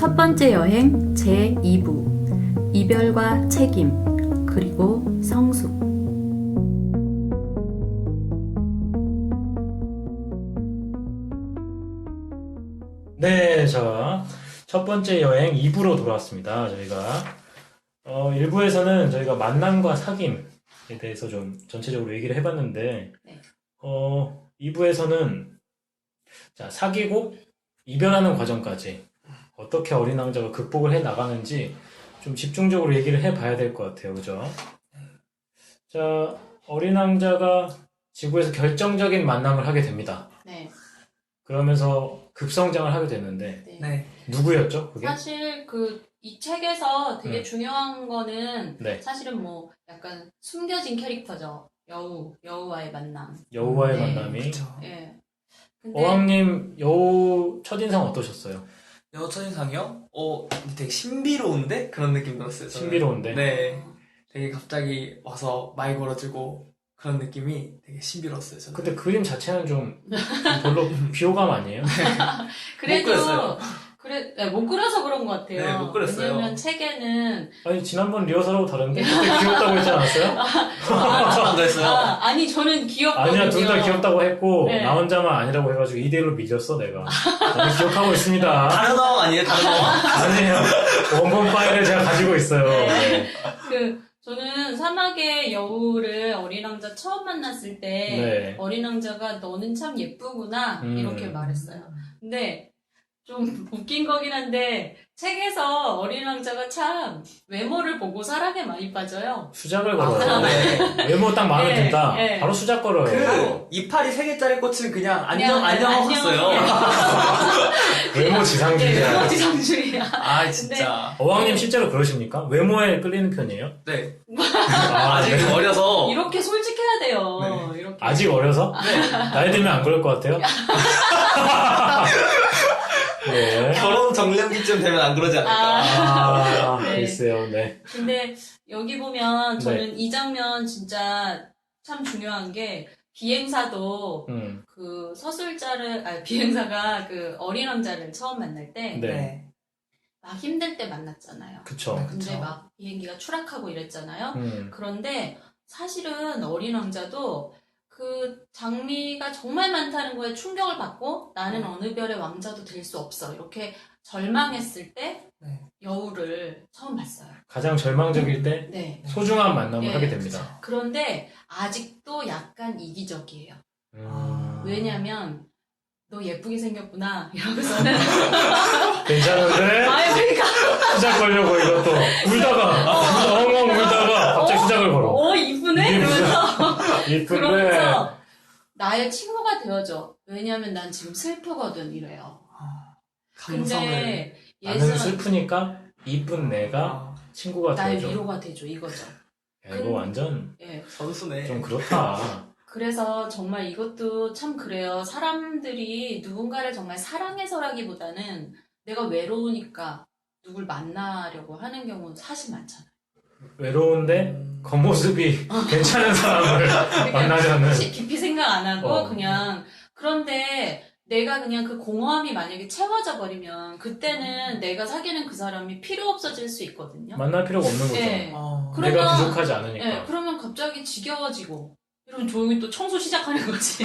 첫 번째 여행 제2부 이별과 책임 그리고 성숙. 네, 자, 첫 번째 여행 2부로 돌아왔습니다. 저희가 1부에서는 저희가 만남과 사귐에 대해서 좀 전체적으로 얘기를 해봤는데 네. 2부에서는 자, 사귀고 이별하는 과정까지 어떻게 어린 왕자가 극복을 해 나가는지 좀 집중적으로 얘기를 해봐야 될 것 같아요. 그죠? 자, 어린 왕자가 지구에서 결정적인 만남을 하게 됩니다. 네. 그러면서 급성장을 하게 됐는데 네. 네. 누구였죠? 그게? 사실 이 책에서 되게 음. 중요한 거는 네. 사실은 뭐 약간 숨겨진 캐릭터죠. 여우와의 만남. 여우와의 네. 만남이. 그쵸. 예. 근데 어왕님 여우 첫인상 어떠셨어요? 여우 첫인상이요? 근데 되게 신비로운데? 그런 느낌 들었어요. 저는. 신비로운데? 네. 되게 갑자기 와서 말 걸어주고 그런 느낌이 되게 신비로웠어요. 저는. 근데 그림 자체는 좀 별로 비호감 아니에요? 그래도 그렸어요. 못 그려서 그런 것 같아요. 네, 못 그렸어요. 왜냐면 책에는 아니 지난번 리허설하고 다른데? 그때 귀엽다고 했지 않았어요? 안 그랬어요. 아니 저는 귀엽거든요. 아니야, 둘 다 귀엽다고 했고 네. 나 혼자만 아니라고 해가지고 2대1로 믿었어 내가. 저는 기억하고 있습니다. 다른 어왕 아니에요? 다른 어왕? 아니에요. 원본 파일을 제가 가지고 있어요. 네. 저는 사막의 여우를 어린 왕자 처음 만났을 때 네. 어린 왕자가 너는 참 예쁘구나 이렇게 말했어요. 근데 좀 웃긴 거긴 한데 책에서 어린 왕자가 참 외모를 보고 사랑에 많이 빠져요. 수작을 걸어요. 네. 외모 딱 마음에 네, 든다. 네. 바로 수작 걸어요. 그 이파리 3개짜리 꽃은 그냥 안녕 안녕 했어요. 외모 네, 지상주의자. 외모 지상주의야. 아 진짜. 어왕님 실제로 그러십니까? 외모에 끌리는 편이에요? 네. 아, 아직 네. 어려서. 이렇게 솔직해야 돼요. 네. 이렇게. 아직 어려서? 네. 나이 들면 안 그럴 것 같아요? 네. 결혼 정년기쯤 되면 안 그러지 않을까. 아, 네. 글쎄요, 네. 근데 여기 보면 저는 이 장면 진짜 참 중요한 게 비행사도 그 비행사가 그 어린 왕자를 처음 만날 때 네. 막 힘들 때 만났잖아요. 그쵸. 네. 근데 그쵸. 막 비행기가 추락하고 이랬잖아요. 음. 그런데 사실은 어린 왕자도 그 장미가 정말 많다는 거에 충격을 받고 나는 어느 별의 왕자도 될 수 없어. 이렇게 절망했을 때 네. 여우를 처음 봤어요. 가장 절망적일 때 네. 소중한 만남을 네. 하게 됩니다. 그런데 아직도 약간 이기적이에요. 음. 왜냐면 너 예쁘게 생겼구나 이러고서는 괜찮은데? 아유 그러니까 수작 걸려고 이것도 울다가 엉엉 울다가 갑자기 수작을 걸어. 이쁘네 이러면서 이쁜데 그러면서 나의 친구가 되어줘. 왜냐면 난 지금 슬프거든 이래요. 감성을. 근데 나는 슬프니까 이쁜 내가 친구가 나의 되어줘. 위로가 되죠 이거죠. 야, 이거 완전 예. 선수네. 좀 그렇다. 그래서 정말 이것도 참 그래요. 사람들이 누군가를 정말 사랑해서라기보다는 내가 외로우니까 누굴 만나려고 하는 경우는 사실 많잖아요. 외로운데 겉모습이 괜찮은 사람을 만나자는. 혹시 깊이 생각 안 하고 그냥 그런데 내가 그냥 그 공허함이 만약에 채워져 버리면 그때는 내가 사귀는 그 사람이 필요 없어질 수 있거든요. 만날 필요가 없는 거죠. 네. 내가 그러면- 부족하지 않으니까. 네, 그러면 갑자기 지겨워지고 이러면 조용히 또 청소 시작하는 거지.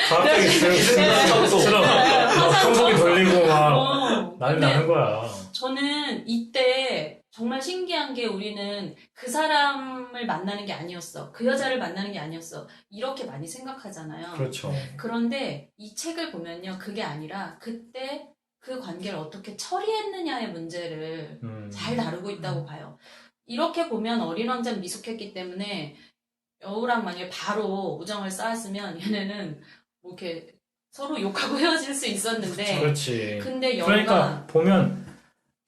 갑자기 청소. 막 청소기 돌리고 막 난리 근데 나는 거야. 저는 이때 정말 신기한 게 우리는 그 사람을 만나는 게 아니었어. 그 여자를 만나는 게 아니었어. 이렇게 많이 생각하잖아요. 그렇죠. 그런데 이 책을 보면요. 그게 아니라 그때 그 관계를 어떻게 처리했느냐의 문제를 잘 다루고 있다고 봐요. 이렇게 보면 어린 왕자는 미숙했기 때문에 여우랑 만약에 바로 우정을 쌓았으면 얘네는 뭐 이렇게 서로 욕하고 헤어질 수 있었는데 그렇지. 근데 여우가 그러니까 보면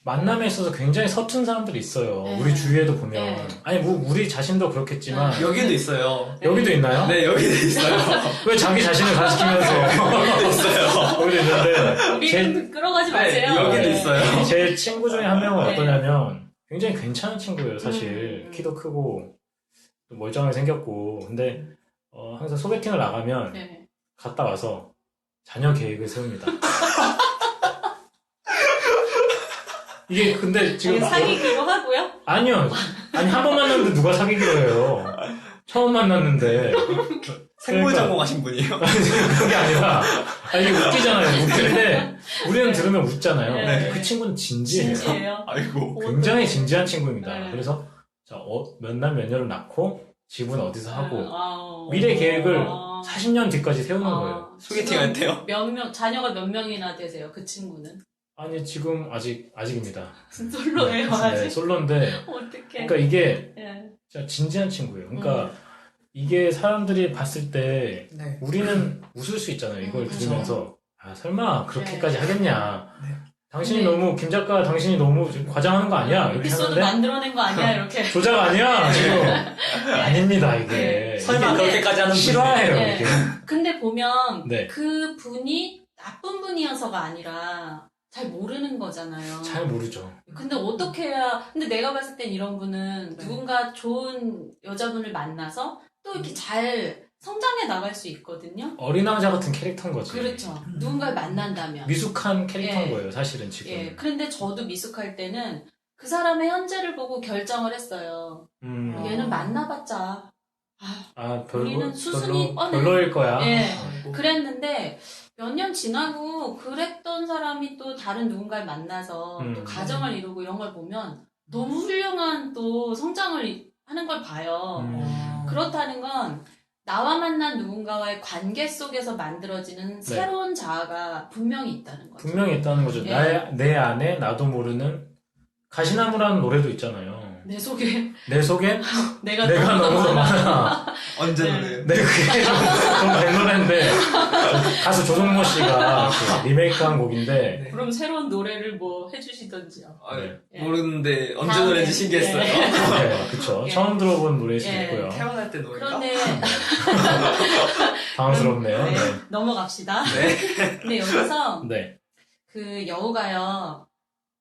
만남에 있어서 굉장히 서툰 사람들이 있어요. 네. 우리 주위에도 보면. 네. 아니 뭐 우리 자신도 그렇겠지만 여기도 있어요. 여기도 있나요? 네, 여기도 있어요. 왜 자기 자신을 가리키면서 여기도 있어요. 여기도 있는데 우리 끌어가지 네, 마세요. 여기도 네. 있어요. 제 친구 중에 한 명은 네. 어떠냐면 굉장히 괜찮은 친구예요, 사실. 키도 크고 또 멀쩡하게 생겼고. 근데 항상 소개팅을 나가면 네. 갔다 와서 자녀 계획을 세웁니다. 이게 근데 지금 이거 사귀기로 하고요? 아니요. 아니 한 번 만났는데 누가 사귀기로 해요. 처음 만났는데. 생물 그러니까- 전공하신 분이에요? 아니, 그게 아니라 이게 웃기잖아요. 웃긴데 우리는 들으면 웃잖아요. 네. 그 친구는 진지해요. 진지해요? 아이고. 굉장히 진지한 친구입니다. 네. 그래서 몇 날 몇 년을 낳고 집은 어디서 하고 아, 미래 계획을 아. 40년 뒤까지 세우는 거예요. 아, 소개팅 할 때요? 자녀가 몇 명이나 되세요, 그 친구는? 아니 지금 아직입니다. 솔로예요, 네, 아직? 솔로인데 어떡해. 그러니까 이게 예. 진짜 진지한 친구예요. 그러니까 이게 사람들이 봤을 때 네. 우리는 웃을 수 있잖아요. 이걸 그쵸. 들으면서 아 설마 그렇게까지 하겠냐. 네. 당신이 네. 너무 김 작가 당신이 너무 지금 과장하는 거 아니야? 이렇게 에피소드 하는데 만들어낸 거 아니야, 이렇게. 조작 아니야 지금 아닙니다 이게 네. 설마 근데- 그렇게까지 하는 분이 실화예요 네. 이게. 근데 보면 네. 그 분이 나쁜 분이어서가 아니라 잘 모르는 거잖아요. 잘 모르죠. 근데 어떻게 해야, 근데 내가 봤을 땐 이런 분은 네. 누군가 좋은 여자분을 만나서 또 이렇게 잘 성장해 나갈 수 있거든요. 어린 왕자 같은 캐릭터인 거지. 그렇죠. 누군가를 만난다면. 미숙한 캐릭터인 예. 거예요 사실은 지금. 예. 그런데 저도 미숙할 때는 그 사람의 현재를 보고 결정을 했어요. 얘는 만나봤자. 우리는 수순이 뻔해. 별로일 거야. 예. 아이고. 그랬는데 몇 년 지나고 그랬던 사람이 또 다른 누군가를 만나서 또 가정을 이루고 이런 걸 보면 너무 훌륭한 또 성장을 하는 걸 봐요. 그렇다는 건 나와 만난 누군가와의 관계 속에서 만들어지는 새로운 자아가 분명히 있다는 거죠. 분명히 있다는 거죠. 예. 내 안에 나도 모르는 가시나무라는 노래도 있잖아요. 내 속에 내 속에 내가 내가 너무 많아. 언제 네. 노래요? 네, 그게 좀된 노래인데 가수 조성모 씨가 그 리메이크한 곡인데 네. 그럼 새로운 노래를 뭐 해주시던지요. 아, 예. 모르는데 언제 다음에. 노래인지 신기했어요. 예. 네, 그쵸. 예. 처음 들어본 노래일 수도 예. 있고요. 태어날 때 노래인가? 그런데 당황스럽네요. 네, 네. 넘어갑시다. 네. 근데 여기서 네. 그 여우가요.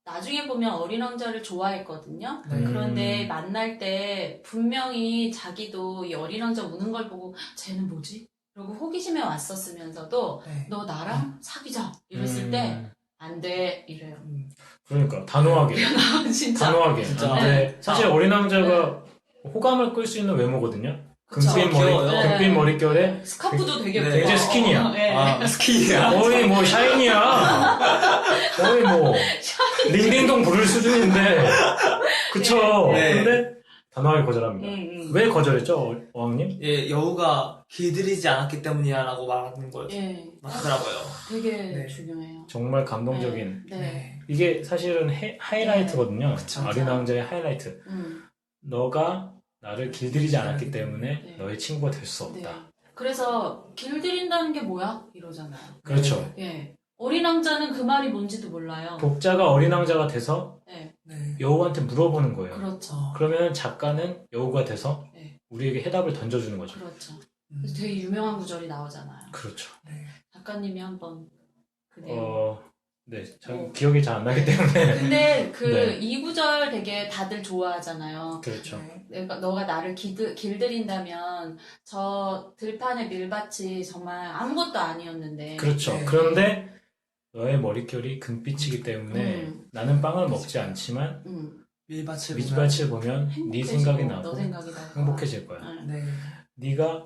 나중에 보면 어린 왕자를 좋아했거든요. 네. 그런데 만날 때 분명히 자기도 이 어린 왕자 우는 걸 보고 쟤는 뭐지? 그리고 호기심에 왔었으면서도 네. 너 나랑 사귀자 이랬을 때 안 돼 이래요. 그러니까 단호하게. 진짜. 단호하게. 진짜. 근데 사실 어린 왕자가 호감을 끌 수 있는 외모거든요. 그쵸. 귀여워요. 금빛 머릿결에 스카프도 되게 네. 굉장히 예뻐. 스키니야. 네. 아, 스키야. 거의 뭐 샤이니야. 거의 뭐 링딩동 부를 수준인데. 그쵸. 네. 근데 단호하게 거절합니다. 왜 거절했죠, 어왕님? 예, 여우가 길들이지 않았기 때문이야라고 말하는 걸 예. 맞더라고요. 되게 네. 중요해요. 정말 감동적인. 네. 이게 사실은 하이라이트거든요. 그쵸. 어린 왕자의 하이라이트. 너가 나를 길들이지 않았기 때문에 네. 너의 친구가 될 수 네. 없다. 그래서 길들인다는 게 뭐야? 이러잖아요. 그렇죠. 예. 어린 왕자는 그 말이 뭔지도 몰라요. 독자가 어린 왕자가 돼서 네. 네. 여우한테 물어보는 거예요. 그렇죠. 그러면 작가는 여우가 돼서 네. 우리에게 해답을 던져주는 거죠. 그렇죠. 그래서 되게 유명한 구절이 나오잖아요. 그렇죠. 네. 작가님이 한번 그 내용. 네, 어. 기억이 잘 안 나기 때문에. 근데 그 네. 이 구절 되게 다들 좋아하잖아요. 그렇죠. 너가 나를 길들인다면 저 들판의 밀밭이 정말 아무것도 아니었는데. 그렇죠. 네. 그런데 너의 머릿결이 금빛이기 때문에 나는 빵을 먹지 않지만 밀밭을 밀밭을 보면 네 생각이 너 나고 생각이 날 거야. 행복해질 거야. 응. 네. 네가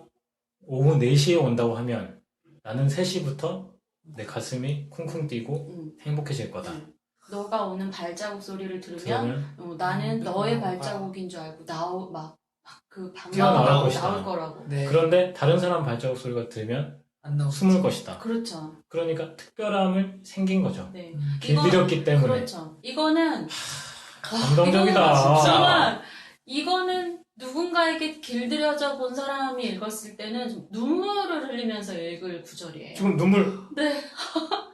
오후 4시에 온다고 하면 나는 3시부터 내 가슴이 쿵쿵 뛰고 응. 행복해질 거다. 응. 너가 오는 발자국 소리를 들으면 그러면 나는 너의 발자국인 줄 알고 그 뛰어나올 방망이가 것이다. 나올 거라고. 네. 그런데 다른 사람 발자국 소리가 들으면 안 나오고. 숨을 것이다. 그렇죠. 그러니까 특별함을 생긴 거죠. 네. 길들였기 때문에. 그렇죠. 이거는 감동적이다. 이거는 진짜. 정말 이거는 누군가에게 길들여져 본 사람이 읽었을 때는 좀 눈물을 흘리면서 읽을 구절이에요. 지금 눈물 네.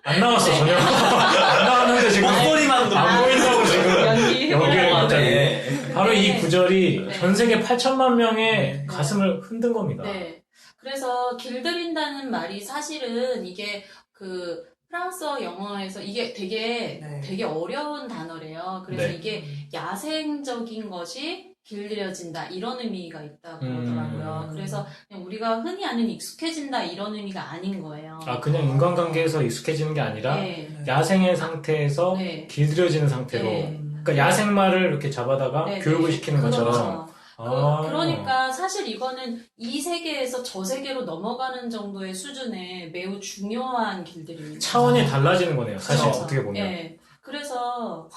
안 나왔어 전혀. 안 나왔는데 지금 목소리만 안 보인다고 지금 연기 연기를 갑자기. 네. 바로 이 네. 구절이 네. 전 세계 8천만 명의 네. 가슴을 흔든 겁니다. 네. 그래서 길들인다는 말이 사실은 이게 그 프랑스어 영어에서 이게 네. 되게 어려운 단어래요. 그래서 네. 이게 야생적인 것이 길들여진다 이런 의미가 있다고 음. 그러더라고요. 그래서 그냥 우리가 흔히 아는 익숙해진다 이런 의미가 아닌 거예요. 아, 그냥 인간관계에서 익숙해지는 게 아니라 네. 야생의 상태에서 네. 길들여지는 상태로 네. 그러니까 야생마를 이렇게 잡아다가 네, 교육을 네. 시키는 그렇죠. 것처럼 아. 그러니까 사실 이거는 이 세계에서 저 세계로 넘어가는 정도의 수준의 매우 중요한 길들입니다. 차원이 달라지는 거네요. 사실 그렇죠. 어떻게 보면. 예. 그래서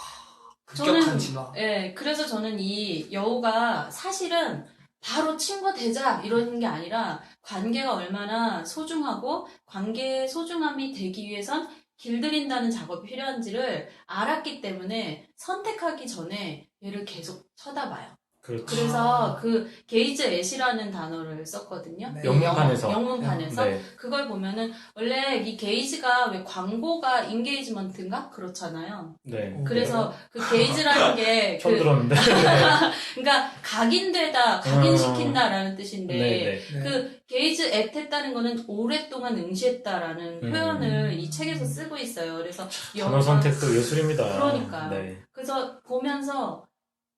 급격한 진화. 예, 그래서 저는 이 여우가 사실은 바로 친구 되자 이러는 게 아니라 관계가 얼마나 소중하고 관계의 소중함이 되기 위해선 길들인다는 작업이 필요한지를 알았기 때문에 선택하기 전에 얘를 계속 쳐다봐요. 그렇죠. 그래서 그 게이즈 앳이라는 단어를 썼거든요. 네. 영문판에서. 영문판에서 네. 그걸 보면은 원래 이 게이지가 왜 광고가 인게이지먼트인가 그렇잖아요. 네. 그래서 그 게이지라는 게 처음 들었는데. 그러니까 각인시킨다라는 뜻인데 네, 네. 네. 그 게이즈 앳 했다는 거는 오랫동안 응시했다라는 표현을 이 책에서 쓰고 있어요. 그래서 단어 선택도 예술입니다. 그러니까요. 네. 그래서 보면서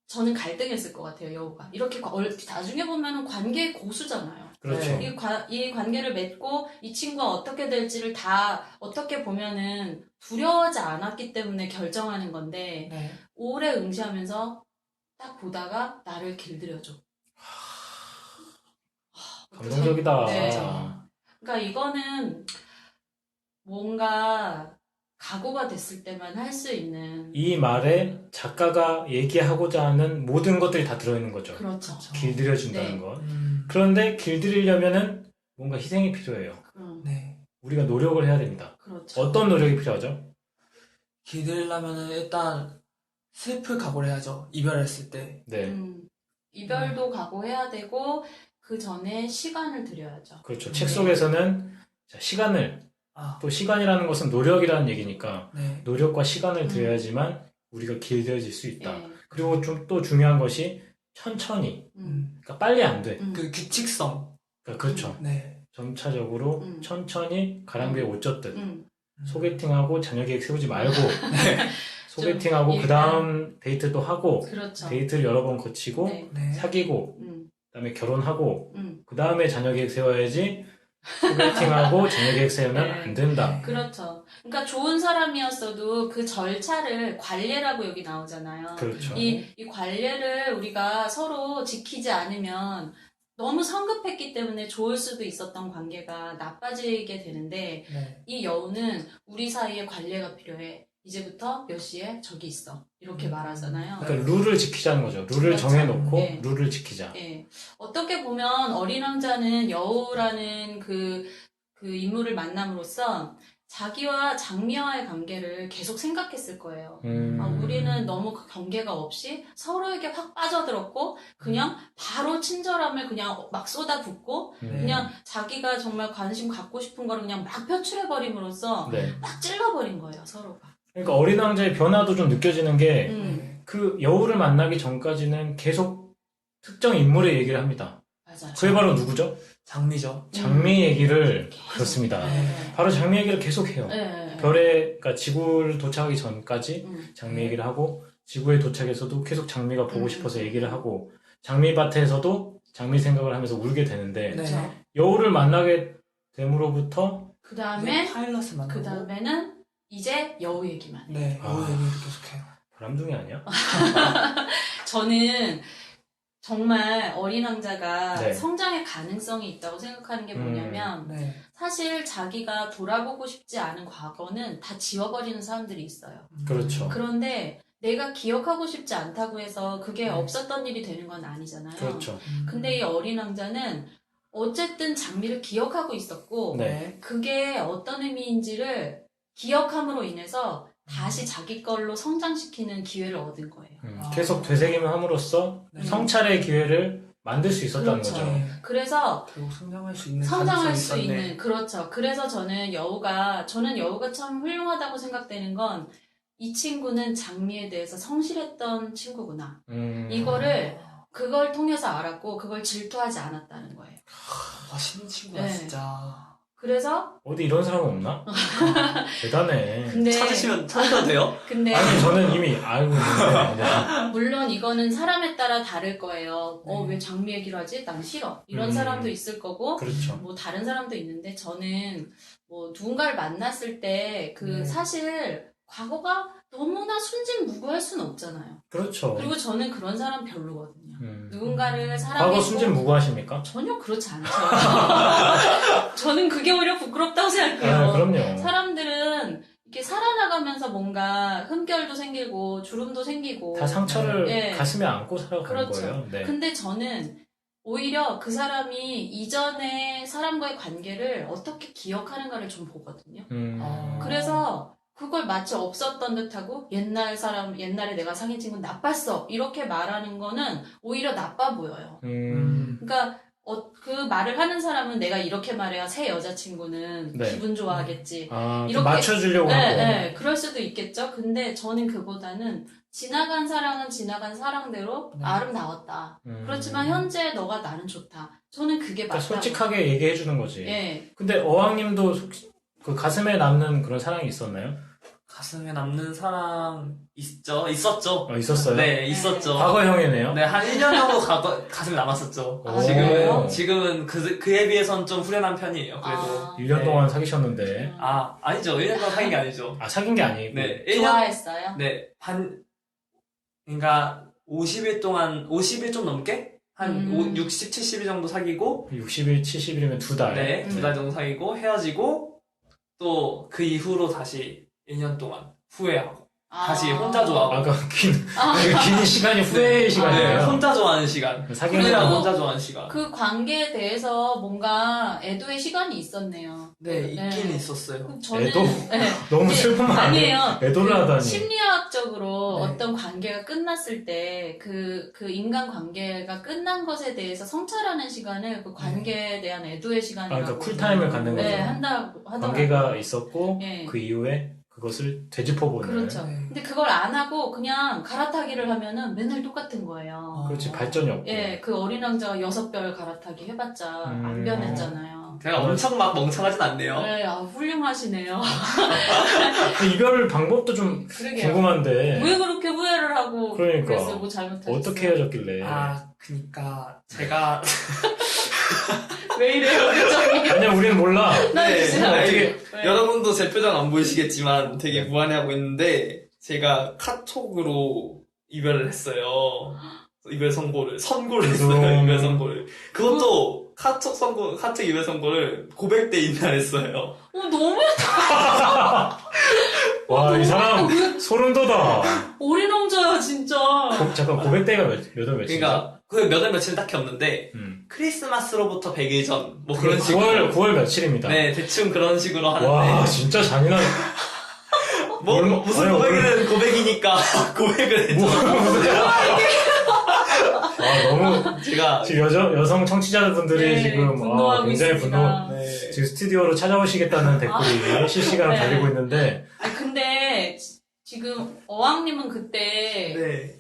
저는 갈등했을 것 같아요, 여우가. 이렇게 나중에 보면은 관계의 고수잖아요. 그렇죠. 네. 이 관계를 맺고 이 친구가 어떻게 될지를 다 어떻게 보면은 두려워하지 않았기 때문에 결정하는 건데 네. 오래 응시하면서 딱 보다가 나를 길들여줘. 감동적이다. 네. 진짜. 그러니까 이거는 뭔가 각오가 됐을 때만 할 수 있는 이 말에 작가가 얘기하고자 하는 모든 것들이 다 들어있는 거죠. 그렇죠. 길들여준다는 네. 것. 그런데 길들이려면은 뭔가 희생이 필요해요. 네. 우리가 노력을 해야 됩니다. 그렇죠. 어떤 노력이 필요하죠? 길들이려면은 일단 슬플 각오를 해야죠. 이별했을 때. 네. 이별도 각오해야 되고 그 전에 시간을 들여야죠. 그렇죠. 네. 책 속에서는 자, 시간을 아, 또 시간이라는 것은 노력이라는 얘기니까 네. 노력과 시간을 들여야지만 우리가 길들여질 수 있다. 예. 그리고 좀 또 중요한 것이 천천히. 그러니까 빨리 안 돼. 그 규칙성. 그러니까 그렇죠. 네. 점차적으로 천천히 가랑비에 옷 젖듯 소개팅하고 자녀 계획 세우지 말고 소개팅하고 좀 그 다음 데이트도 하고 그렇죠. 데이트를 여러 번 거치고 네. 네. 사귀고 그다음에 결혼하고 음. 그 다음에 자녀 계획 세워야지 소개팅하고 자녀 계획 세우면 네. 안 된다. 그렇죠. 그러니까 좋은 사람이었어도 그 절차를 관례라고 여기 나오잖아요. 그렇죠. 이 관례를 우리가 서로 지키지 않으면 너무 성급했기 때문에 좋을 수도 있었던 관계가 나빠지게 되는데 네. 이 여우는 우리 사이에 관례가 필요해. 이제부터 몇 시에 저기 있어. 이렇게 말하잖아요. 그러니까 룰을 지키자는 거죠. 룰을 그렇죠. 정해놓고 네. 룰을 지키자. 예. 어떻게 보면 어린 왕자는 여우라는 그 인물을 만남으로써 자기와 장미와의 관계를 계속 생각했을 거예요. 우리는 너무 그 경계가 없이 서로에게 확 빠져들었고 그냥 바로 친절함을 그냥 막 쏟아붓고 그냥 자기가 정말 관심 갖고 싶은 거를 그냥 막 표출해버림으로써 네. 막 찔러버린 거예요, 서로가. 그러니까 어린 왕자의 변화도 좀 느껴지는 게 그 음. 여우를 만나기 전까지는 계속 특정 인물의 얘기를 합니다. 맞아요. 그게 바로 누구죠? 장미죠. 장미 얘기를 계속. 그렇습니다. 네. 바로 장미 얘기를 계속 해요. 네. 별에 그러니까 지구를 도착하기 전까지 음. 장미 얘기를 하고 지구에 도착해서도 계속 장미가 보고 음. 싶어서 얘기를 하고 장미밭에서도 장미 생각을 하면서 울게 되는데 네. 그렇죠. 여우를 만나게 됨으로부터 그 다음에 파일럿을 만나고. 그 다음에는 이제 여우 얘기만 해요. 네. 아. 여우 얘기를 계속해요. 바람둥이 아니야? 저는 정말 어린 왕자가 네. 성장의 가능성이 있다고 생각하는 게 뭐냐면 네. 사실 자기가 돌아보고 싶지 않은 과거는 다 지워버리는 사람들이 있어요. 그렇죠. 그런데 내가 기억하고 싶지 않다고 해서 그게 네. 없었던 일이 되는 건 아니잖아요. 그렇죠. 근데 이 어린 왕자는 어쨌든 장미를 기억하고 있었고 네. 그게 어떤 의미인지를 기억함으로 인해서 다시 자기 걸로 성장시키는 기회를 얻은 거예요. 계속 되새김을 함으로써 네. 성찰의 기회를 만들 수 있었다는 그렇죠. 거죠. 네. 그래서 결국 성장할 수 있는 성장할 가능성이 수 있었네. 있는 그렇죠. 그래서 저는 여우가 참 훌륭하다고 생각되는 건 이 친구는 장미에 대해서 성실했던 친구구나. 이거를 그걸 통해서 알았고 그걸 질투하지 않았다는 거예요. 멋있는 친구야 네. 진짜. 그래서 어디 이런 사람 없나? 대단해. 근데 찾으셔도 돼요? 근데 아니 저는 이미 알고 있는데 물론 이거는 사람에 따라 다를 거예요. 네. 왜 장미 얘기를 하지? 난 싫어. 이런 사람도 있을 거고 그렇죠. 뭐 다른 사람도 있는데 저는 뭐 누군가를 만났을 때 그 사실 과거가 너무나 순진무구할 수는 없잖아요. 그렇죠. 그리고 저는 그런 사람 별로거든요. 누군가를 과거 사랑했고 순진무구하십니까? 전혀 그렇지 않죠. 저는 그게 오히려 부끄럽다고 생각해요. 아, 그럼요. 사람들은 이렇게 살아나가면서 뭔가 흠결도 생기고 주름도 생기고 다 상처를 예. 가슴에 안고 살아간 그렇죠. 거예요. 네. 근데 저는 오히려 그 사람이 이전에 사람과의 관계를 어떻게 기억하는가를 좀 보거든요. 그래서 그걸 마치 없었던 듯하고 옛날에 내가 사귄 친구는 나빴어 이렇게 말하는 거는 오히려 나빠 보여요. 그러니까 그 말을 하는 사람은 내가 이렇게 말해야 새 여자친구는 네. 기분 좋아하겠지. 좀 이렇게- 맞춰주려고 하고. 네, 그럴 수도 있겠죠. 근데 저는 그보다는 지나간 사랑은 지나간 사랑대로 아름다웠다. 그렇지만 현재 너가 나는 좋다. 저는 그게 그러니까 맞다. 솔직하게 얘기해 주는 거지. 예. 근데 어왕님도 그 가슴에 남는 그런 사랑이 있었나요? 가슴에 남는 사랑 있었죠. 있었어요? 네, 있었죠. 과거형이네요. 네, 한 1년 정도 가슴에 남았었죠. 오. 지금은 그에 비해선 좀 후련한 편이에요, 그래도. 1년 네. 동안 사귀셨는데. 아니죠. 1년 동안 사귄 게 아니죠. 사귄 게 아니고. 네, 1년, 좋아했어요? 네, 그러니까 50일 동안, 50일 좀 넘게? 한 60, 70일 정도 사귀고, 60일, 70일이면 2달. 네, 2달 정도 사귀고, 헤어지고, 또 그 이후로 다시 1년 동안 후회하고, 다시 혼자 좋아하고. 아까 긴 시간이 후회의 시간이에요. 네, 혼자 좋아하는 시간. 사귀는 후회랑 그래도 혼자 좋아하는 시간. 그 관계에 대해서 뭔가 애도의 시간이 있었네요. 네, 있긴 있었어요. 저는 애도? 네. 너무 이게 슬픈 말 아니에요? 아니에요. 애도를 하다니. 심리학적으로 네. 어떤 관계가 끝났을 때 그 인간 관계가 끝난 것에 대해서 성찰하는 시간을 그 관계에 대한 애도의 시간이라고 그러니까 쿨타임을 갖는 거죠. 네, 한다고 하더라고요. 관계가 있었고 네. 그 이후에 그것을 되짚어보는. 그렇죠. 네. 근데 그걸 안 하고 그냥 갈아타기를 하면은 맨날 똑같은 거예요. 그렇지 발전이 없고. 예, 그 어린 왕자가 6별 갈아타기 해봤자 안 변했잖아요. 제가 엄청 막 멍청하진 않네요. 네, 훌륭하시네요. 그 이별 방법도 좀 그러게요. 궁금한데 왜 그렇게 후회를 하고 그러니까. 그랬어요? 뭐 잘못했어요? 어떻게 헤어졌길래? 그니까 제가 왜 이래요, 표정이? 아니야 우리는 몰라. 나 네, 진짜 어떻게- 왜? 여러분도 제 표정 안 보이시겠지만 되게 무안해하고 있는데 제가 카톡으로 이별을 했어요. 이별 선고를 했어요. 이별 선고를. 그것도 카톡 이별 선고를 고백대 이날 했어요. 너무 와 이 사람 소름 돋아. 어린 왕자야 진짜. 잠깐 고백대가 몇월 며칠이죠? 그러니까 그 몇 월 며칠 딱히 없는데 크리스마스로부터 100일 전 뭐 그런 식으로 9월 며칠입니다. 네 대충 그런 식으로 하는데 와 진짜 잔인한. 무슨 고백이든 고백이니까 고백을 했죠. 와 너무 제가 지금 여성 청취자분들이 네, 지금 분노하고 굉장히 있습니다. 분노. 네. 지금 스튜디오로 찾아오시겠다는 댓글이 실시간으로 네. 달리고 있는데 근데 지금 어왕님은 그때 네.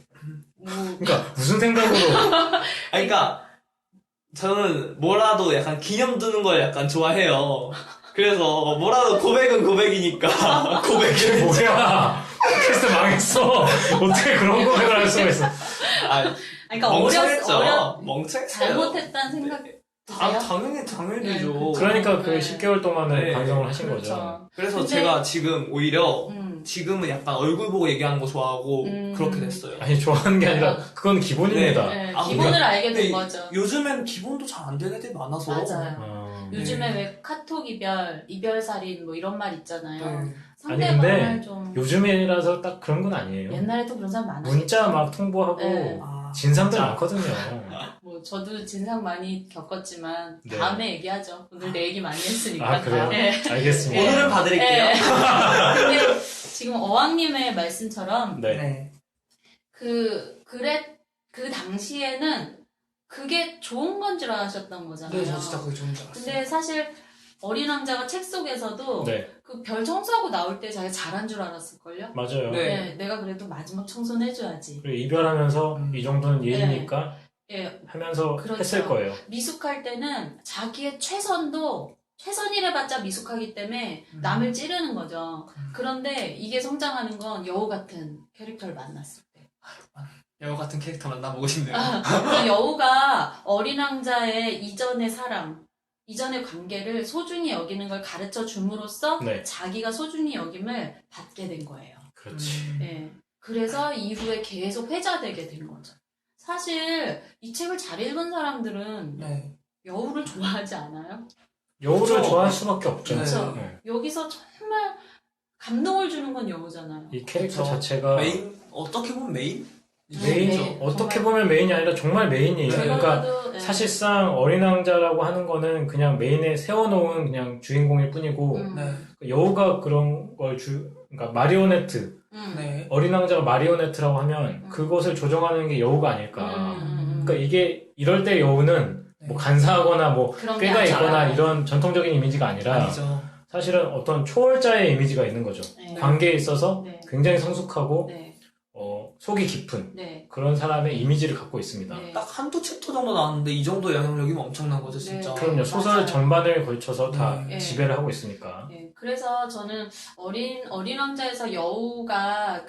뭐 그러니까 무슨 생각으로 그러니까 저는 뭐라도 약간 기념 두는 걸 약간 좋아해요. 그래서 뭐라도 고백은 고백이니까 고백을 뭐야 팟캐스트 망했어. 어떻게 그런 고백을 할 수가 있어. 그러니까 멍청했죠. 멍청했어요. 잘못했다는 생각 드세요? 당연히 되죠. 그러니까 그 네. 10개월 동안은 네. 반성을 하신 거죠. 그렇죠. 그래서 근데- 제가 지금 오히려 음. 지금은 약간 얼굴 보고 얘기하는 거 좋아하고 그렇게 됐어요. 아니 좋아하는 게 아니라 그건 기본입니다. 네, 아, 기본을 알게 된 근데 거죠. 요즘엔 기본도 잘 안 되는 애들이 많아서. 맞아요. 요즘에 왜 카톡 이별살인 뭐 이런 말 있잖아요. 네. 상대방을 좀 요즘이라서 딱 그런 건 아니에요. 옛날에도 그런 사람 많았죠. 문자 막 통보하고 네. 진상들 많거든요. 뭐 저도 진상 많이 겪었지만 네. 다음에 얘기하죠. 오늘 내 얘기 많이 했으니까. 그래요? 네. 알겠습니다. 네. 오늘은 봐드릴게요. 네. 근데 지금 어왕님의 말씀처럼 네. 그 당시에는 그게 좋은 건 줄 아셨던 거잖아요. 네, 저 진짜 그게 좋은 줄 알았어요. 근데 사실 어린 왕자가 책 속에서도 네. 그 별 청소하고 나올 때 자기가 잘한 줄 알았을걸요? 맞아요. 네. 내가 그래도 마지막 청소는 해줘야지. 그리고 이별하면서 이 정도는 예의니까 예, 하면서 그렇죠. 했을 거예요. 미숙할 때는 자기의 최선도 최선일 해봤자 미숙하기 때문에 남을 찌르는 거죠. 그런데 이게 성장하는 건 여우 같은 캐릭터를 만났을 때. 여우 같은 캐릭터 만나보고 싶네요. 그 여우가 어린 왕자의 이전의 사랑, 이전의 관계를 소중히 여기는 걸 가르쳐 줌으로써 네. 자기가 소중히 여김을 받게 된 거예요. 그렇지. 네. 그래서 이후에 계속 회자되게 된 거죠. 사실 이 책을 잘 읽은 사람들은 네. 여우를 좋아하지 않아요? 여우를 그쵸. 좋아할 수밖에 없죠. 그쵸. 네. 여기서 정말 감동을 주는 건 여우잖아요. 이 캐릭터 그쵸. 자체가 메인 어떻게 보면 메인? 메인이죠. 네, 어떻게 정말. 보면 메인이 아니라 정말 메인이에요. 네. 그러니까 봐도, 네. 사실상 어린 왕자라고 하는 거는 그냥 메인에 세워놓은 그냥 주인공일 뿐이고 네. 여우가 그런 걸 그러니까 마리오네트 네. 어린 왕자가 마리오네트라고 하면 그것을 조정하는 게 여우가 아닐까. 그러니까 이게 이럴 때 여우는 뭐 간사하거나 뭐 그런 게 꾀가 아니라. 있거나 이런 전통적인 이미지가 아니라 아니죠. 사실은 어떤 초월자의 이미지가 있는 거죠. 네. 관계에 있어서 네. 굉장히 성숙하고 네. 속이 깊은 네. 그런 사람의 이미지를 갖고 있습니다. 네. 딱 한두 챕터 정도 나왔는데 이 정도 영향력이면 엄청난 거죠, 네. 진짜. 그럼요. 소설 맞아요. 전반을 걸쳐서 다 네. 지배를 하고 있으니까. 네, 그래서 저는 어린 왕자에서 여우가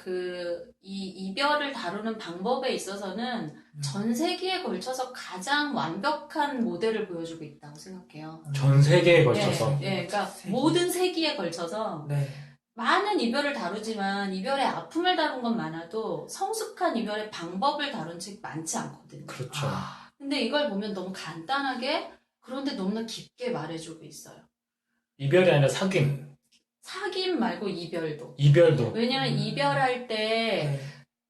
이 이별을 다루는 방법에 있어서는 전 세기에 걸쳐서 가장 완벽한 모델을 보여주고 있다고 생각해요. 전 세계에 걸쳐서. 네, 네, 그러니까 세기. 모든 세기에 걸쳐서 네. 많은 이별을 다루지만 이별의 아픔을 다룬 건 많아도 성숙한 이별의 방법을 다룬 책 많지 않거든요. 그렇죠. 근데 이걸 보면 너무 간단하게 그런데 너무나 깊게 말해주고 있어요. 이별이 아니라 사귐. 사귐 말고 이별도. 이별도. 왜냐면 이별할 때 네.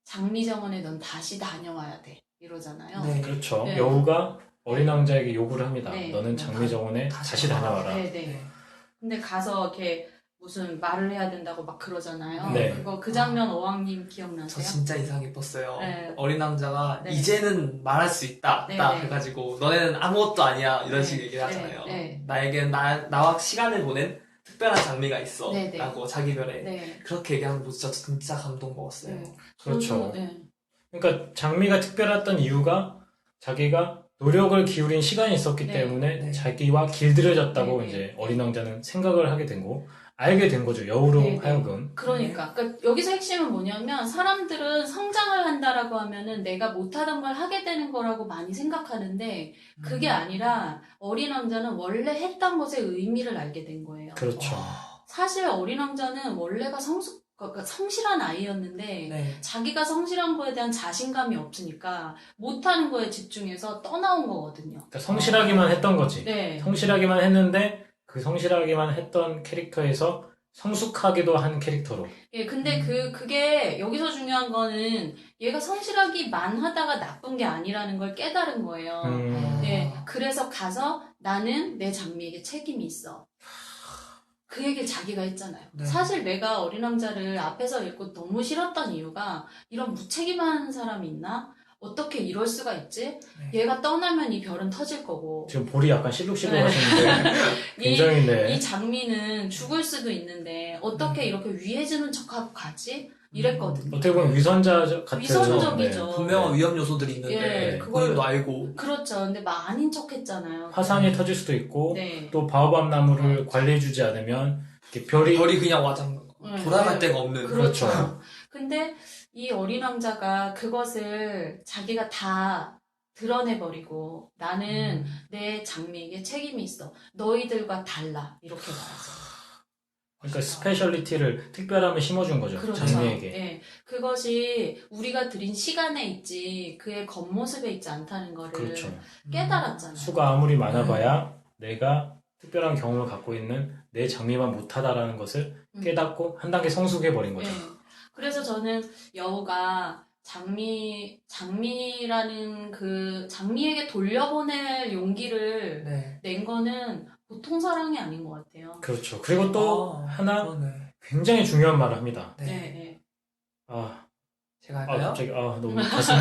장미정원에 넌 다시 다녀와야 돼 이러잖아요. 네. 그렇죠. 네. 여우가 어린 왕자에게 요구를 합니다. 네. 너는 장미정원에 다시 다녀와라. 네, 네. 근데 가서 이렇게 무슨 말을 해야 된다고 막 그러잖아요. 네. 그거 그 장면 어왕님 저 기억나세요? 진짜 인상 깊었어요. 네. 어린 왕자가 네. 이제는 말할 수 있다. 네, 딱 네. 해가지고 너네는 아무것도 아니야. 이런 네. 식의 얘기를 하잖아요. 네, 네. 나에겐 나와 시간을 보낸 특별한 장미가 있어. 네, 네. 라고 자기 별에 네. 그렇게 얘기하는 거 진짜 감동 먹었어요. 네. 그렇죠. 저도, 네. 그러니까 장미가 특별했던 이유가 자기가 노력을 기울인 시간이 있었기 네. 때문에 네. 자기와 길들여졌다고 네, 네. 이제 어린 왕자는 생각을 하게 된 거고 알게 된 거죠. 여우로 네, 네. 하여금. 그러니까 여기서 핵심은 뭐냐면 사람들은 성장을 한다라고 하면은 내가 못하던 걸 하게 되는 거라고 많이 생각하는데 그게 아니라 어린 왕자는 원래 했던 것의 의미를 알게 된 거예요. 그렇죠. 사실 어린 왕자는 원래가 그러니까 성실한 아이였는데 네. 자기가 성실한 거에 대한 자신감이 없으니까 못하는 거에 집중해서 떠나온 거거든요. 그러니까 성실하기만 했던 거지. 네. 성실하기만 했는데 그 성실하기만 했던 캐릭터에서 성숙하기도 한 캐릭터로. 예, 근데 그게 여기서 중요한 거는 얘가 성실하기만 하다가 나쁜 게 아니라는 걸 깨달은 거예요. 예, 그래서 가서 나는 내 장미에게 책임이 있어. 그 얘기를 자기가 했잖아요. 네. 사실 내가 어린 왕자를 앞에서 읽고 너무 싫었던 이유가 이런 무책임한 사람이 있나? 어떻게 이럴 수가 있지? 네. 얘가 떠나면 이 별은 터질 거고 지금 볼이 약간 실룩실룩 네. 하시는데 굉장히 네. 이 장미는 죽을 수도 있는데 어떻게 이렇게 위해지는 척하고 가지? 이랬거든요. 어떻게 보면 위선자 같은 위선적이죠. 분명한 위험 요소들이 있는데 예, 본인도 알고 그렇죠. 근데 막 아닌 척했잖아요. 화산이 터질 수도 있고 네. 또 바오밥 나무를 관리해주지 않으면 이렇게 별이 그냥 와장 네. 돌아갈 데가 없는. 그렇죠. 그렇죠. 근데 이 어린 왕자가 그것을 자기가 다 드러내버리고 나는 내 장미에게 책임이 있어. 너희들과 달라. 이렇게 말하죠. 그러니까 스페셜리티를 특별함을 심어준 거죠. 그렇죠. 장미에게. 예. 그것이 우리가 들인 시간에 있지 그의 겉모습에 있지 않다는 거를 그렇죠. 깨달았잖아요. 수가 아무리 많아봐야 내가 특별한 경험을 갖고 있는 내 장미만 못하다라는 것을 깨닫고 한 단계 성숙해버린 거죠. 예. 그래서 저는 여우가 장미라는 장미에게 돌려보낼 용기를 네. 낸 거는 보통 사랑이 아닌 것 같아요. 그렇죠. 그리고 또 하나 그러네. 굉장히 중요한 말을 합니다. 네. 네, 네. 제가 할까요? 갑자기 너무 가슴이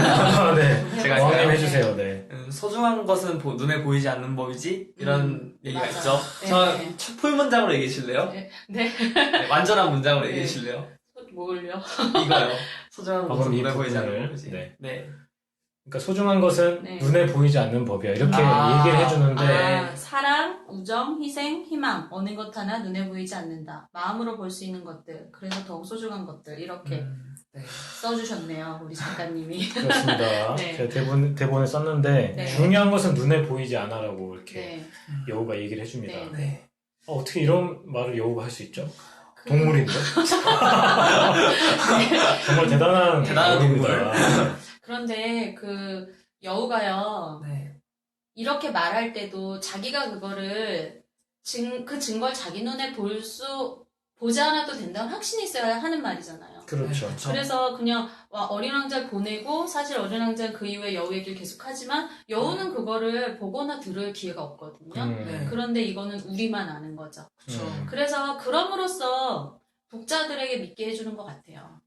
네. 제가 어왕님 할까요? 해주세요. 네. 소중한 것은 눈에 보이지 않는 법이지 이런 얘기가 맞아. 있죠. 네, 저 네. 첫 풀문장으로 얘기해 주실래요? 네. 네. 네, 완전한 문장으로 네. 얘기해 주실래요? 뭘요? 이거요. 소중한 방금 것은 이 눈에 보이지 않는 부분을, 법이지. 네. 네. 그러니까 소중한 것은 네. 눈에 보이지 않는 법이야. 이렇게 아. 얘기를 해주는데 사랑, 우정, 희생, 희망 어느 것 하나 눈에 보이지 않는다. 마음으로 볼 수 있는 것들, 그래서 더욱 소중한 것들 이렇게 네. 써주셨네요. 우리 작가님이. 그렇습니다. 네. 제가 대본에 썼는데 네. 중요한 것은 눈에 보이지 않아라고 이렇게 네. 여우가 얘기를 해줍니다. 네. 네. 어떻게 이런 말을 여우가 할 수 있죠? 그- 동물인데? 정말 대단한 대단한 동물입니다. 그런데 그 여우가요. 네. 이렇게 말할 때도 자기가 그거를 그 증거를 자기 눈에 보지 않아도 된다는 확신이 있어야 하는 말이잖아요. 그렇죠. 그렇죠. 그래서 그냥 어린 왕자를 보내고 사실 어린 왕자는 그 이후에 여우 얘기를 계속하지만 여우는 그거를 보거나 들을 기회가 없거든요. 네. 그런데 이거는 우리만 아는 거죠. 그렇죠. 그래서 그럼으로써 독자들에게 믿게 해주는 것 같아요.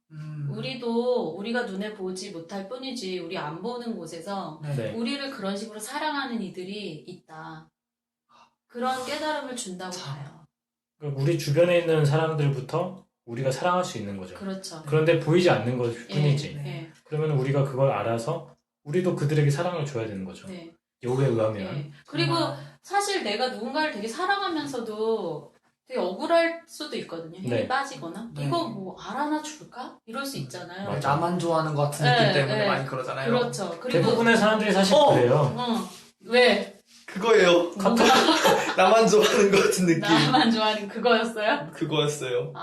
우리가 눈에 보지 못할 뿐이지 우리 안 보는 곳에서 네. 우리를 그런 식으로 사랑하는 이들이 있다. 그런 깨달음을 준다고 참. 봐요. 그러니까 우리 주변에 있는 사람들부터 우리가 사랑할 수 있는 거죠. 그렇죠. 그런데 보이지 않는 것 뿐이지. 네. 그러면 우리가 그걸 알아서 우리도 그들에게 사랑을 줘야 되는 거죠. 네. 여우에 의하면. 네. 그리고 사실 내가 누군가를 되게 사랑하면서도 되게 억울할 수도 있거든요. 힘이 네. 빠지거나. 네. 이거 뭐 알아나 줄까? 이럴 수 있잖아요. 맞아. 나만 좋아하는 것 같은 네, 느낌 때문에 네. 많이 그러잖아요. 그렇죠. 그리고 대부분의 사람들이 사실 그래요. 왜? 그거예요. 나만 좋아하는 것 같은 느낌. 나만 좋아하는 그거였어요? 그거였어요.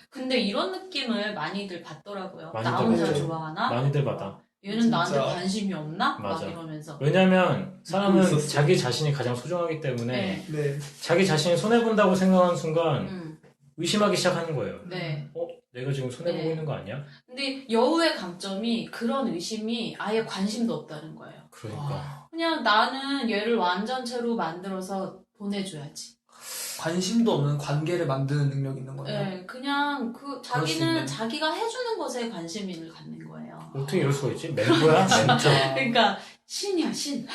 근데 이런 느낌을 많이들 받더라고요. 많이들 나 혼자 받죠. 좋아하나? 많이들 받아. 얘는 진짜. 나한테 관심이 없나? 맞아. 막 이러면서. 왜냐면 사람은 있었어. 자기 자신이 가장 소중하기 때문에 네. 네. 자기 자신이 손해본다고 생각하는 순간 음, 의심하기 시작하는 거예요. 네. 내가 지금 손해보고 네. 있는 거 아니야? 근데 여우의 강점이 그런 의심이 아예 관심도 없다는 거예요. 그러니까. 그냥 나는 얘를 완전체로 만들어서 보내줘야지. 관심도 없는 관계를 만드는 능력이 있는 거예요. 네, 그냥 수 자기는 있네. 자기가 해주는 것에 관심을 갖는 거예요. 어떻게 이럴 수가 있지? 멘토야? 멘토. 그러니까 신이야, 신.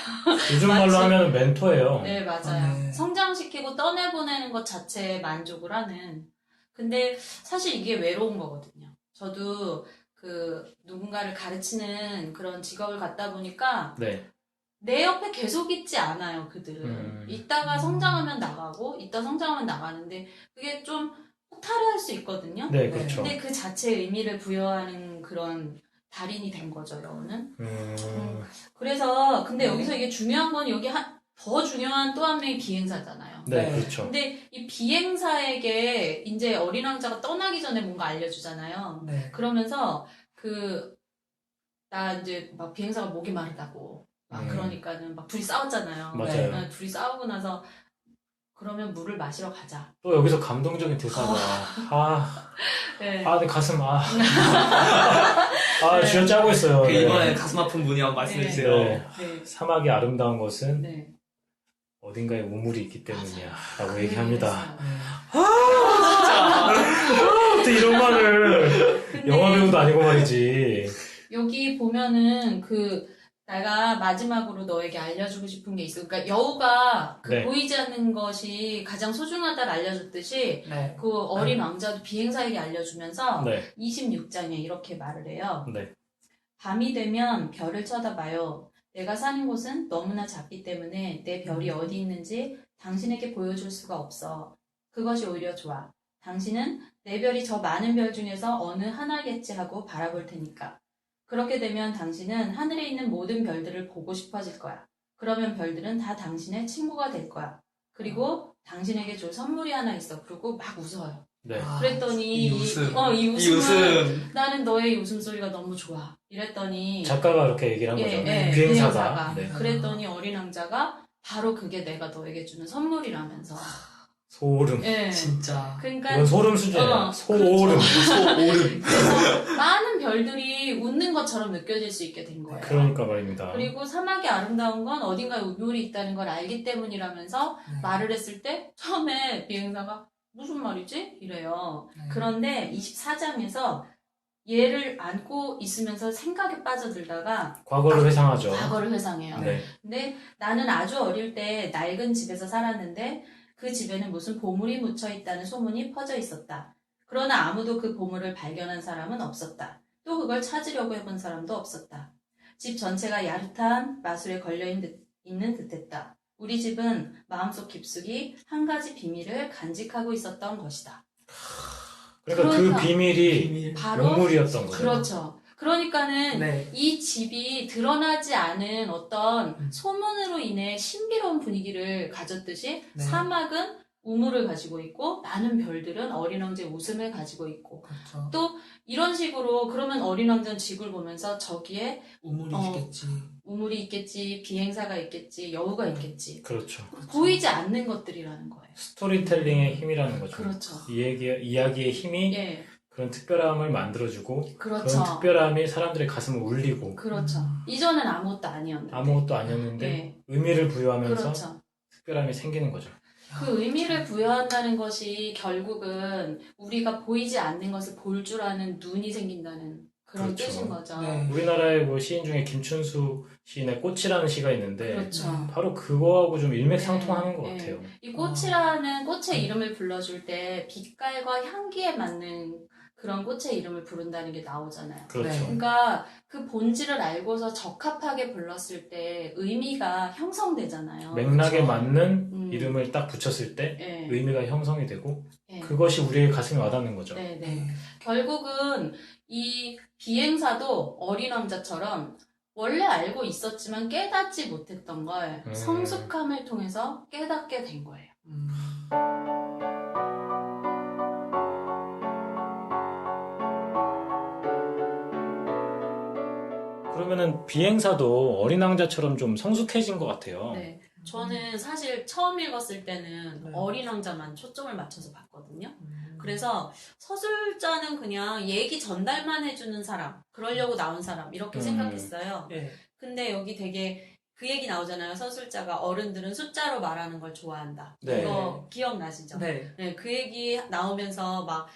요즘 말로 마치- 하면 멘토예요. 네, 맞아요. 네. 성장시키고 떠내보내는 것 자체에 만족을 하는. 근데 사실 이게 외로운 거거든요. 저도 누군가를 가르치는 그런 직업을 갖다 보니까 네. 내 옆에 계속 있지 않아요, 그들은. 이따가 성장하면 나가고, 이따 성장하면 나가는데, 그게 좀 허탈해할 수 있거든요. 네, 그렇죠. 근데 그 자체의 의미를 부여하는 그런 달인이 된 거죠, 여우는. 그래서, 근데 여기서 이게 중요한 건 더 중요한 또 한 명이 비행사잖아요. 네, 네. 그렇죠. 근데 이 비행사에게 이제 어린 왕자가 떠나기 전에 뭔가 알려주잖아요. 네. 그러면서 나 이제 막 비행사가 목이 마르다고. 막 그러니까는 막 둘이 싸웠잖아요. 맞아요. 네, 둘이 싸우고 나서 그러면 물을 마시러 가자. 또 여기서 감동적인 대사가 네. 내 가슴 네. 쥐어짜고 있어요. 네. 이번에 가슴 아픈 분이 한번 말씀해 네. 주세요. 네. 네. 사막이 아름다운 것은 네. 어딘가에 우물이 있기 때문이야 라고 그 얘기합니다. 진짜. 어떻게 이런 말을 근데 영화 배우도 아니고 말이지. 여기 보면은 내가 마지막으로 너에게 알려주고 싶은 게 있어. 그러니까 여우가 네. 보이지 않는 것이 가장 소중하다를 알려줬듯이 네. 그 어린 왕자도 비행사에게 알려주면서 네. 26장에 이렇게 말을 해요. 네. 밤이 되면 별을 쳐다봐요. 내가 사는 곳은 너무나 작기 때문에 내 별이 어디 있는지 당신에게 보여줄 수가 없어. 그것이 오히려 좋아. 당신은 내 별이 저 많은 별 중에서 어느 하나겠지 하고 바라볼 테니까. 그렇게 되면 당신은 하늘에 있는 모든 별들을 보고 싶어질 거야. 그러면 별들은 다 당신의 친구가 될 거야. 그리고 당신에게 줄 선물이 하나 있어. 그리고 막 웃어요. 네. 그랬더니 이 웃음. 이 이 웃음은 웃음. 나는 너의 웃음소리가 너무 좋아. 이랬더니 작가가 그렇게 얘기를 한 거죠. 예, 비행사가. 네. 그랬더니 어린 왕자가 바로 그게 내가 너에게 주는 선물이라면서. 소름. 예. 진짜. 그러니까 이건 소름 수준이에요. 소름. 소오름. 그래서 많은 별들이 웃는 것처럼 느껴질 수 있게 된 거예요. 그러니까 말입니다. 그리고 사막이 아름다운 건 어딘가에 우물이 있다는 걸 알기 때문이라면서 말을 했을 때 처음에 비행사가 무슨 말이지? 이래요. 그런데 24장에서 얘를 안고 있으면서 생각에 빠져들다가 과거를 회상하죠. 과거를 회상해요. 네. 근데 나는 아주 어릴 때 낡은 집에서 살았는데 그 집에는 무슨 보물이 묻혀 있다는 소문이 퍼져 있었다. 그러나 아무도 그 보물을 발견한 사람은 없었다. 또 그걸 찾으려고 해본 사람도 없었다. 집 전체가 야릇한 마술에 있는 듯했다. 우리 집은 마음속 깊숙이 한 가지 비밀을 간직하고 있었던 것이다. 그러니까 그 비밀이 비밀. 바로 우물이었던 거죠. 그렇죠. 그러니까는 네. 이 집이 드러나지 않은 어떤 소문으로 인해 신비로운 분위기를 가졌듯이 네. 사막은 우물을 가지고 있고 많은 별들은 어린 왕자의 웃음을 가지고 있고 그렇죠. 또 이런 식으로 그러면 어린 왕자는 지구를 보면서 저기에 우물이시겠지. 우물이 있겠지, 비행사가 있겠지, 여우가 있겠지. 그렇죠. 보이지 않는 것들이라는 거예요. 스토리텔링의 힘이라는 거죠. 그렇죠. 이야기의 힘이 예, 그런 특별함을 만들어주고 그렇죠. 그런 특별함이 사람들의 가슴을 울리고 그렇죠. 이전엔 아무것도 아니었는데. 아무것도 아니었는데 예, 의미를 부여하면서 그렇죠. 특별함이 생기는 거죠. 그 의미를 부여한다는 것이 결국은 우리가 보이지 않는 것을 볼 줄 아는 눈이 생긴다는 그런 그렇죠. 뜻인 거죠. 네. 우리나라의 뭐 시인 중에 김춘수 시인의 꽃이라는 시가 있는데 그렇죠. 바로 그거하고 좀 일맥상통하는 것 네, 같아요. 이 꽃이라는 꽃의 이름을 불러줄 때 빛깔과 향기에 맞는 그런 꽃의 이름을 부른다는 게 나오잖아요. 그렇죠. 네. 그러니까 그 본질을 알고서 적합하게 불렀을 때 의미가 형성되잖아요. 맥락에 그렇죠. 맞는 음. 이름을 딱 붙였을 때 네. 의미가 형성이 되고 네. 그것이 우리의 가슴에 와닿는 거죠. 네, 네. 네. 결국은 이 비행사도 어린 왕자처럼 원래 알고 있었지만 깨닫지 못했던 걸 성숙함을 통해서 깨닫게 된 거예요. 그러면은 비행사도 어린 왕자처럼 좀 성숙해진 것 같아요. 네. 저는 사실 처음 읽었을 때는 네. 어린 왕자만 초점을 맞춰서 봤거든요. 그래서 서술자는 그냥 얘기 전달만 해주는 사람, 그러려고 나온 사람, 이렇게 생각했어요. 네. 근데 여기 되게 그 얘기 나오잖아요. 서술자가 어른들은 숫자로 말하는 걸 좋아한다. 네. 이거 기억나시죠? 네. 네, 그 얘기 나오면서 막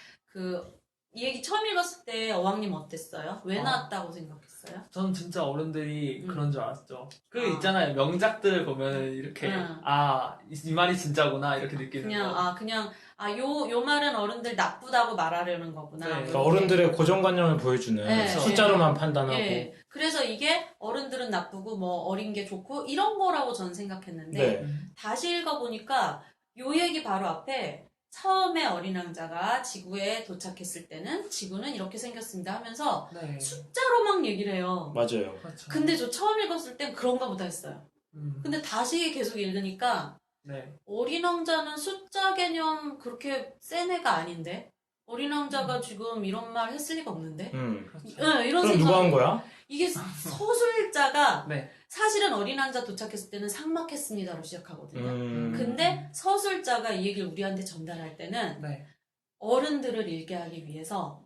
이 얘기 처음 읽었을 때 어왕님 어땠어요? 왜 나왔다고 생각했어요? 전 진짜 어른들이 음. 그런 줄 알았죠. 그 아. 있잖아요. 명작들 보면 이렇게 이 말이 진짜구나 이렇게 느끼는 거. 요 말은 어른들 나쁘다고 말하려는 거구나. 네. 그러니까 어른들의 고정관념을 보여주는 네. 숫자로만 판단하고 예. 그래서 이게 어른들은 나쁘고 뭐 어린 게 좋고 이런 거라고 저는 생각했는데 네. 다시 읽어보니까 요 얘기 바로 앞에 처음에 어린 왕자가 지구에 도착했을 때는 지구는 이렇게 생겼습니다 하면서 네. 숫자로 막 얘기를 해요. 맞아요. 그렇죠. 근데 저 처음 읽었을 땐 그런가 보다 했어요. 근데 다시 계속 읽으니까 네. 어린 왕자는 숫자 개념 그렇게 센 애가 아닌데 어린 왕자가 지금 이런 말 했을 리가 없는데 그렇죠. 네, 이런 그럼 누가 한 거야? 이게 서술자가 네. 사실은 어린 왕자 도착했을 때는 상막했습니다로 시작하거든요. 음. 근데 서술자가 이 얘기를 우리한테 전달할 때는 네. 어른들을 읽게 하기 위해서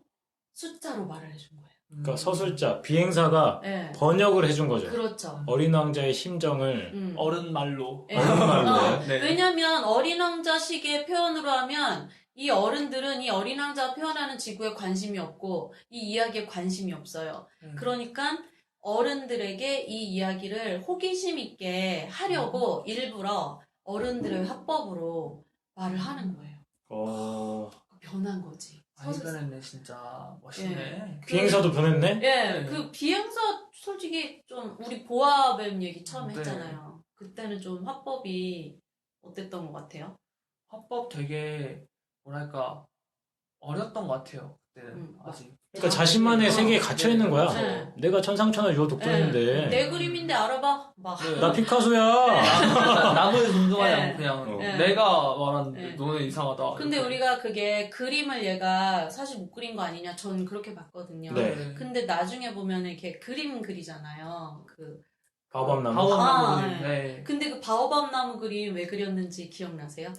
숫자로 말을 해준 거예요. 그러니까 서술자, 비행사가 네. 번역을 해준 거죠. 그렇죠. 어린 왕자의 심정을 어른 말로. 예. 어른 말로. 네. 왜냐면 어린 왕자식의 표현으로 하면 이 어른들은 이 어린 왕자가 표현하는 지구에 관심이 없고 이 이야기에 관심이 없어요. 그러니까 어른들에게 이 이야기를 호기심 있게 하려고 일부러 어른들의 화법으로 말을 하는 거예요. 변한 거지. 많이 변했네 진짜 멋있네. 비행사도 변했네? 예, 그 비행사 솔직히 좀 우리 보아뱀 얘기 처음 네. 했잖아요. 그때는 좀 화법이 어땠던 것 같아요? 화법 되게 뭐랄까 어렸던 것 같아요. 그때는 아직. 그러니까 자신만의 세계에 갇혀 있는 거야. 네. 내가 천상천하 유아 독존인데 내 그림인데 알아봐. 막. 네. 나 피카소야. 남을 존중하지 네. 않고 그냥 네. 내가 말하는데 네. 너는 이상하다. 근데 이렇게. 우리가 그게 그림을 얘가 사실 못 그린 거 아니냐? 전 그렇게 봤거든요. 네. 근데 나중에 보면 이렇게 그림 그리잖아요. 바오밤나무. 바오밤나무. 네. 네. 근데 그 바오밤 나무 그림 왜 그렸는지 기억나세요?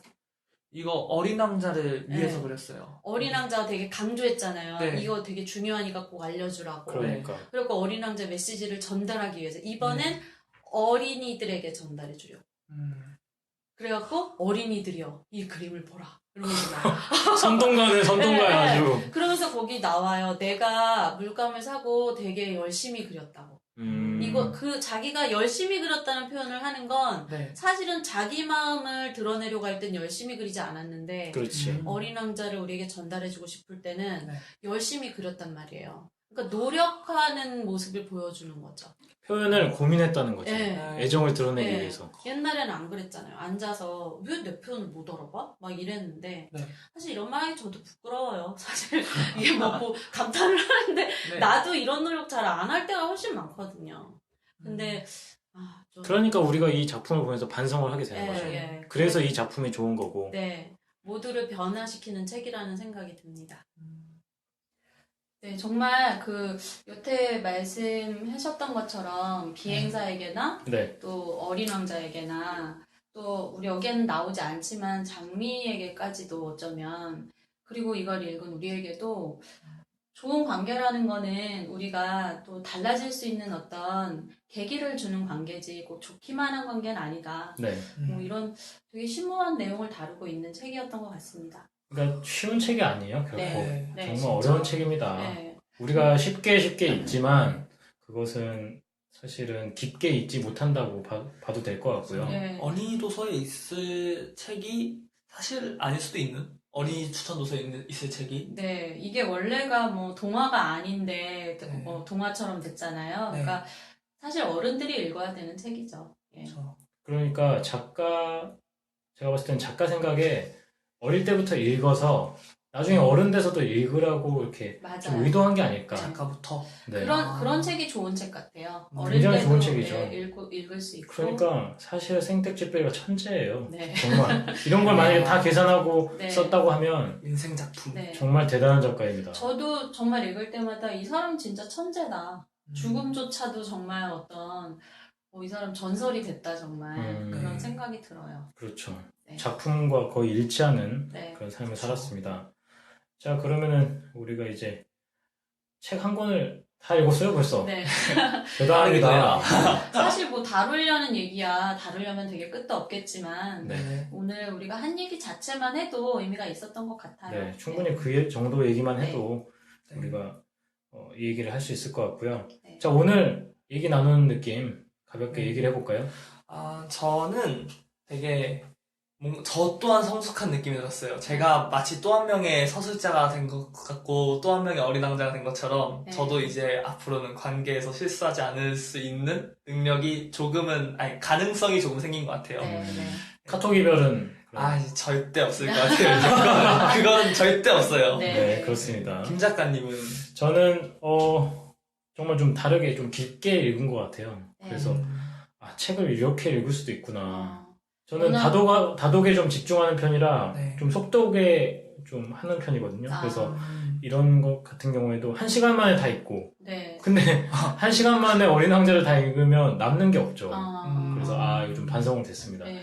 이거 어린 왕자를 네. 위해서 그렸어요. 어린 왕자가 되게 강조했잖아요. 네. 이거 되게 중요하니까 꼭 알려주라고. 그러니까. 그리고 어린 왕자 메시지를 전달하기 위해서 이번엔 어린이들에게 전달해 주려고. 그래갖고 어린이들이여 이 그림을 보라. 이러면서 나와요. 선동가네 선동가야 네, 아주. 그러면서 거기 나와요. 내가 물감을 사고 되게 열심히 그렸다고. 이거 자기가 열심히 그렸다는 표현을 하는 건 네. 사실은 자기 마음을 드러내려고 할 땐 열심히 그리지 않았는데 그렇지. 어린 왕자를 우리에게 전달해주고 싶을 때는 네. 열심히 그렸단 말이에요. 그러니까 노력하는 모습을 보여주는 거죠. 표현을 고민했다는 거죠. 네. 애정을 드러내기 네. 위해서. 옛날에는 안 그랬잖아요. 앉아서 왜 내 표현을 못 알아봐? 막 이랬는데 네. 사실 이런 말 하기 저도 부끄러워요. 사실 이게 뭐 감탄을 하는데 네. 나도 이런 노력 잘 안 할 때가 훨씬 많거든요. 근데 좀 그러니까 우리가 이 작품을 보면서 반성을 하게 되는 예, 거죠. 예. 그래서 이 작품이 좋은 거고. 네, 모두를 변화시키는 책이라는 생각이 듭니다. 네, 정말 여태 말씀하셨던 것처럼 비행사에게나 네. 또 어린 왕자에게나 또 우리 여기에는 나오지 않지만 장미에게까지도 어쩌면 그리고 이걸 읽은 우리에게도 좋은 관계라는 거는 우리가 또 달라질 수 있는 어떤 계기를 주는 관계지 꼭 좋기만 한 관계는 아니다. 네. 뭐 이런 되게 심오한 내용을 다루고 있는 책이었던 것 같습니다. 그러니까 쉬운 책이 아니에요, 결코. 네, 네, 정말 진짜. 어려운 책입니다. 네, 우리가 쉽게 읽지만 그것은 사실은 깊게 읽지 못한다고 봐도 될 것 같고요. 네. 어린이 도서에 있을 책이 사실 아닐 수도 있는 어린이 추천 도서에 있을 책이 네, 이게 원래가 뭐 동화가 아닌데 네. 동화처럼 됐잖아요. 네. 그러니까 사실 어른들이 읽어야 되는 책이죠. 예. 그렇죠. 그러니까 제가 봤을 땐 작가 생각에 어릴 때부터 읽어서 나중에 어른 돼서도 읽으라고 이렇게 좀 맞아요. 의도한 게 아닐까. 작가부터 네. 그런 책이 좋은 책 같아요. 어릴 굉장히 때도 좋은 책이죠. 읽을 수 있고. 그러니까 사실 생택쥐빼기가 천재예요. 네. 정말 이런 걸 만약에 다 계산하고 네. 썼다고 하면 인생 작품. 네. 정말 대단한 작가입니다. 저도 정말 읽을 때마다 이 사람 진짜 천재다. 죽음조차도 정말 이 사람 전설이 됐다 정말 그런 생각이 들어요. 그렇죠. 네. 작품과 거의 일치하는 네. 그런 삶을 살았습니다. 자, 그러면은 우리가 이제 책 한 권을 다 읽었어요, 벌써. 네. 대단합니다. 사실 뭐 다루려는 얘기야 다루려면 되게 끝도 없겠지만 네. 오늘 우리가 한 얘기 자체만 해도 의미가 있었던 것 같아요. 네, 충분히 그 정도 얘기만 네. 해도 네. 우리가 이 얘기를 할 수 있을 것 같고요. 네. 자, 오늘 얘기 나누는 느낌 가볍게 네. 얘기를 해볼까요? 저는 되게 저 또한 성숙한 느낌이 들었어요. 제가 마치 또 한 명의 서술자가 된 것 같고 또 한 명의 어린 왕자가 된 것처럼 네. 저도 이제 앞으로는 관계에서 실수하지 않을 수 있는 능력이 가능성이 조금 생긴 것 같아요. 네, 네. 카톡 이별은 이제 절대 없을 것 같아요. 그건 절대 없어요. 네. 네, 그렇습니다. 김 작가님은 저는 정말 좀 다르게 좀 깊게 읽은 것 같아요. 네. 그래서 책을 이렇게 읽을 수도 있구나. 저는 워낙- 다독에 좀 집중하는 편이라 네. 좀 속독에 좀 하는 편이거든요. 아. 그래서 이런 것 같은 경우에도 1시간 만에 다 읽고 네. 근데 1시간 만에 어린 왕자를 다 읽으면 남는 게 없죠. 그래서 이거 좀 반성은 됐습니다. 네.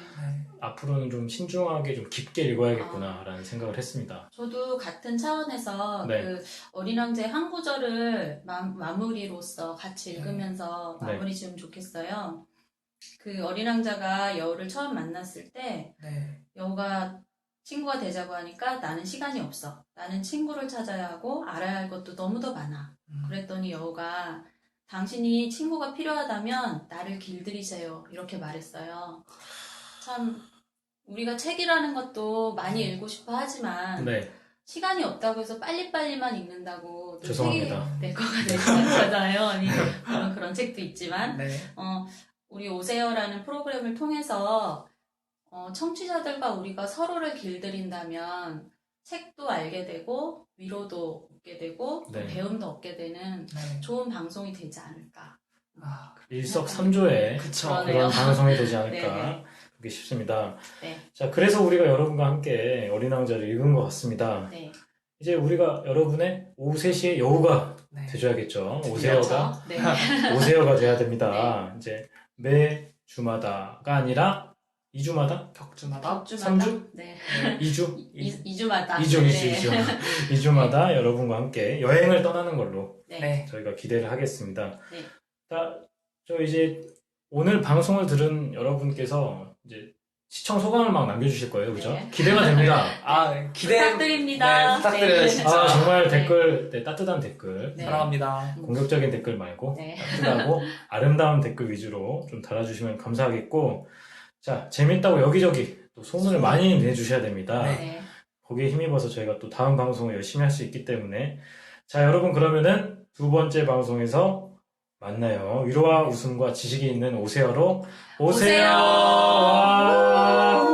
앞으로는 좀 신중하게 좀 깊게 읽어야겠구나라는 생각을 했습니다. 저도 같은 차원에서 네. 그 어린 왕자의 한 구절을 마무리로서 같이 읽으면서 네. 마무리 지으면 좋겠어요. 그 어린 왕자가 여우를 처음 만났을 때 네. 여우가 친구가 되자고 하니까 나는 시간이 없어. 나는 친구를 찾아야 하고 알아야 할 것도 너무도 많아. 그랬더니 여우가 당신이 친구가 필요하다면 나를 길들이세요. 이렇게 말했어요. 참 우리가 책이라는 것도 많이 읽고 싶어 하지만 네, 시간이 없다고 해서 빨리빨리만 읽는다고 또 죄송합니다. 책이 내 거가 되지 않잖아요. 아니 물론 그런 책도 있지만 네. 우리 오세요라는 프로그램을 통해서 청취자들과 우리가 서로를 길들인다면 책도 알게 되고 위로도 얻게 되고 또 네. 배움도 얻게 되는 네. 좋은 방송이 되지 않을까. 일석삼조의 그쵸. 그러네요. 그런 방송이 되지 않을까 네네. 그렇게 싶습니다. 네. 자, 그래서 우리가 여러분과 함께 어린 왕자를 읽은 것 같습니다. 네. 이제 우리가 여러분의 오후 3시에 여우가 네. 돼줘야겠죠. 오세요가 그렇죠? 네. 오세요가 돼야 됩니다. 이제 매 주마다가 아니라 2주마다? 격주마다 격주마다? 3주? 네. 2주? 2주마다. 2주, 네. 2주마다 여러분과 함께 여행을 떠나는 걸로 네. 네. 저희가 기대를 하겠습니다. 네. 자, 저 이제 오늘 방송을 들은 여러분께서 이제 시청 소감을 막 남겨주실 거예요, 그죠? 네. 기대가 됩니다. 기대 부탁드립니다. 네, 부탁드려요 네. 진짜. 정말 네. 댓글, 네, 따뜻한 댓글, 네. 사랑합니다. 공격적인 댓글 말고 네. 따뜻하고 아름다운 댓글 위주로 좀 달아주시면 감사하겠고, 자, 재밌다고 여기저기 또 소문을 많이 내주셔야 됩니다. 네. 네. 거기에 힘입어서 저희가 또 다음 방송을 열심히 할 수 있기 때문에. 자, 여러분, 그러면은 두 번째 방송에서 만나요. 위로와 웃음과 지식이 있는 오세요로 오세요! 오세요! 와!